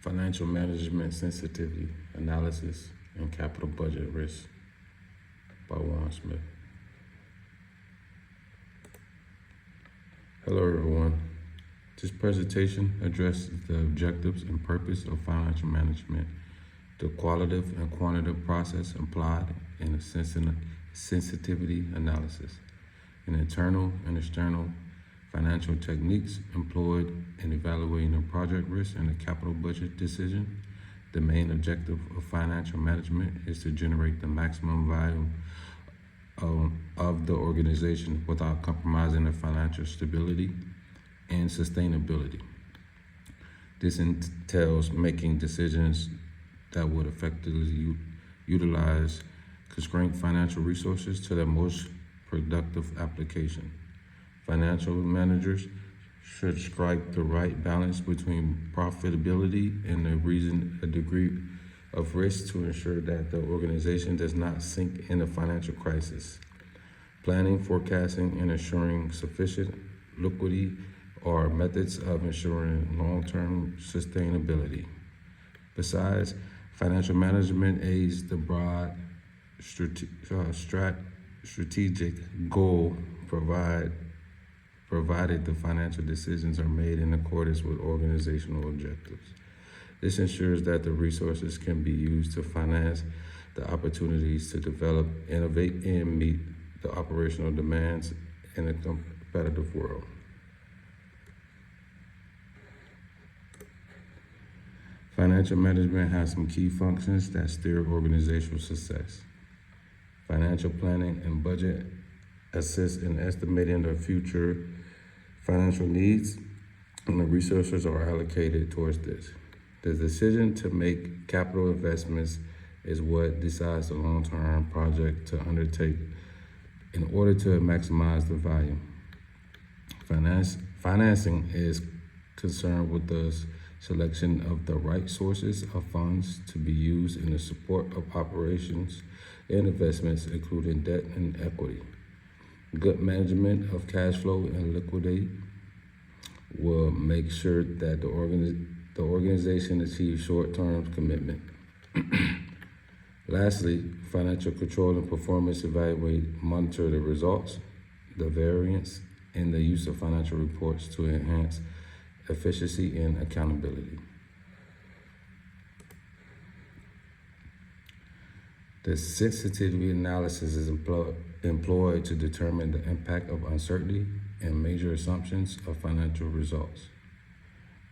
Financial Management Sensitivity Analysis and Capital Budget Risk by Warren Smith. Hello everyone. This presentation addresses the objectives and purpose of financial management, the qualitative and quantitative process applied in a sensitivity analysis, and internal and external financial techniques employed in evaluating a project risk and a capital budget decision. The main objective of financial management is to generate the maximum value of the organization without compromising the financial stability and sustainability. This entails making decisions that would effectively utilize constrained financial resources to their most productive application. Financial managers should strike the right balance between profitability and a degree of risk to ensure that the organization does not sink in a financial crisis. Planning, forecasting, and ensuring sufficient liquidity are methods of ensuring long-term sustainability. Besides, financial management aids the broad strategic goal provided the financial decisions are made in accordance with organizational objectives. This ensures that the resources can be used to finance the opportunities to develop, innovate, and meet the operational demands in a competitive world. Financial management has some key functions that steer organizational success. Financial planning and budget assist in estimating the future financial needs, and the resources are allocated towards this. The decision to make capital investments is what decides the long-term project to undertake in order to maximize the value. Financing is concerned with the selection of the right sources of funds to be used in the support of operations and investments, including debt and equity. Good management of cash flow and liquidity will make sure that the organization achieves short-term commitment. Lastly, financial control and performance evaluate, monitor the results, the variance, and the use of financial reports to enhance efficiency and accountability. The sensitivity analysis is employed to determine the impact of uncertainty and major assumptions of financial results.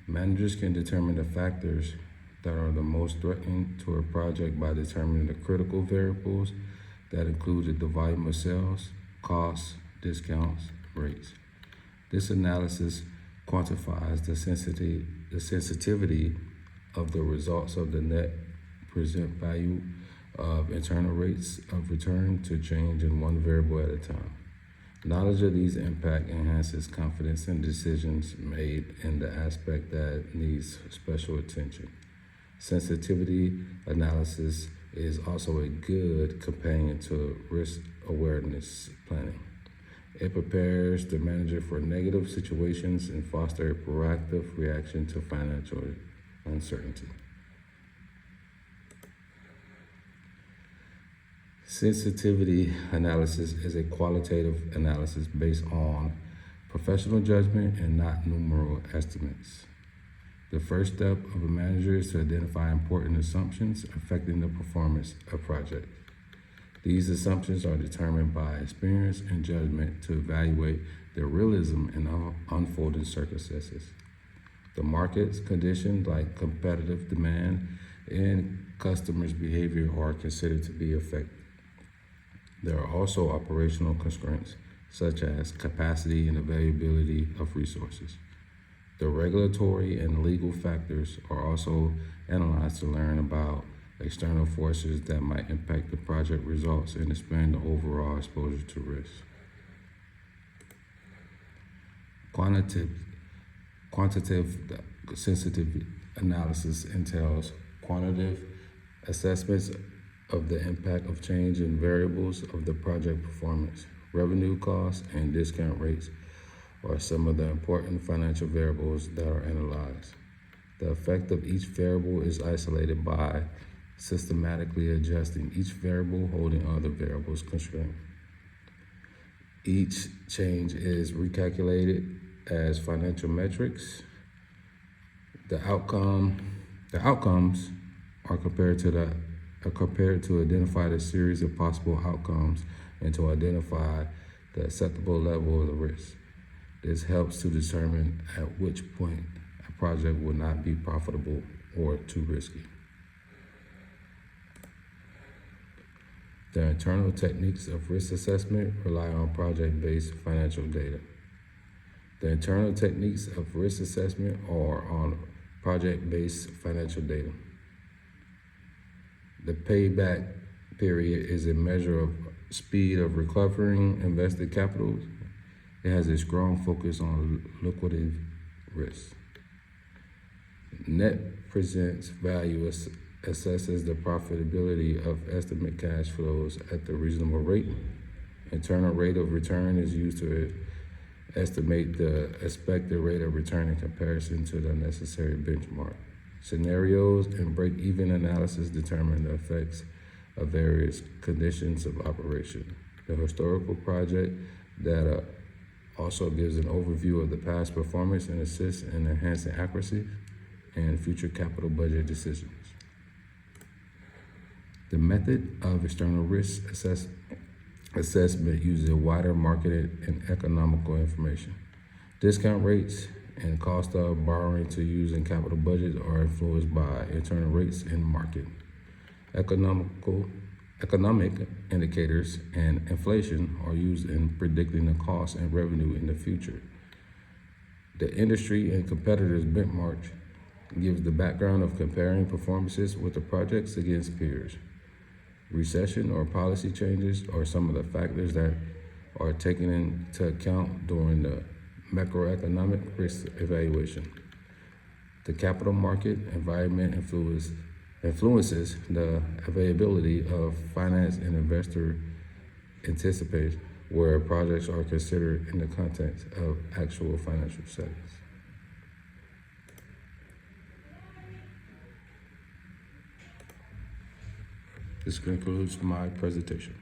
Managers can determine the factors that are the most threatening to a project by determining the critical variables that include the volume of sales, costs, discounts, rates. This analysis quantifies the sensitivity of the results of the net present value of internal rates of return to change in one variable at a time. Knowledge of these impact enhances confidence in decisions made in the aspect that needs special attention. Sensitivity analysis is also a good companion to risk awareness planning. It prepares the manager for negative situations and fosters a proactive reaction to financial uncertainty. Sensitivity analysis is a qualitative analysis based on professional judgment and not numerical estimates. The first step of a manager is to identify important assumptions affecting the performance of projects. These assumptions are determined by experience and judgment to evaluate the realism in unfolding circumstances. The market's conditions like competitive demand and customers' behavior are considered to be affected. There are also operational constraints, such as capacity and availability of resources. The regulatory and legal factors are also analyzed to learn about external forces that might impact the project results and expand the overall exposure to risk. Quantitative sensitivity analysis entails quantitative assessments of the impact of change in variables of the project performance. Revenue, costs, and discount rates are some of the important financial variables that are analyzed. The effect of each variable is isolated by systematically adjusting each variable, holding other variables constrained. Each change is recalculated as financial metrics. The outcomes are compared to identify the series of possible outcomes and to identify the acceptable level of the risk. This helps to determine at which point a project will not be profitable or too risky. The internal techniques of risk assessment rely on project-based financial data. The internal techniques of risk assessment are on project-based financial data. The payback period is a measure of speed of recovering invested capital. It has a strong focus on liquidative risk. Net present value assesses the profitability of estimate cash flows at the reasonable rate. Internal rate of return is used to estimate the expected rate of return in comparison to the necessary benchmark. Scenarios and break-even analysis determine the effects of various conditions of operation. The historical project data also gives an overview of the past performance and assists in enhancing accuracy and future capital budget decisions. The method of external risk assessment uses a wider marketed and economical information. Discount rates and cost of borrowing to use in capital budgets are influenced by internal rates in market. Economic indicators and inflation are used in predicting the cost and revenue in the future. The industry and competitors benchmark gives the background of comparing performances with the projects against peers. Recession or policy changes are some of the factors that are taken into account during the macroeconomic risk evaluation. The capital market environment influences the availability of finance and investor anticipation, where projects are considered in the context of actual financial settings. This concludes my presentation.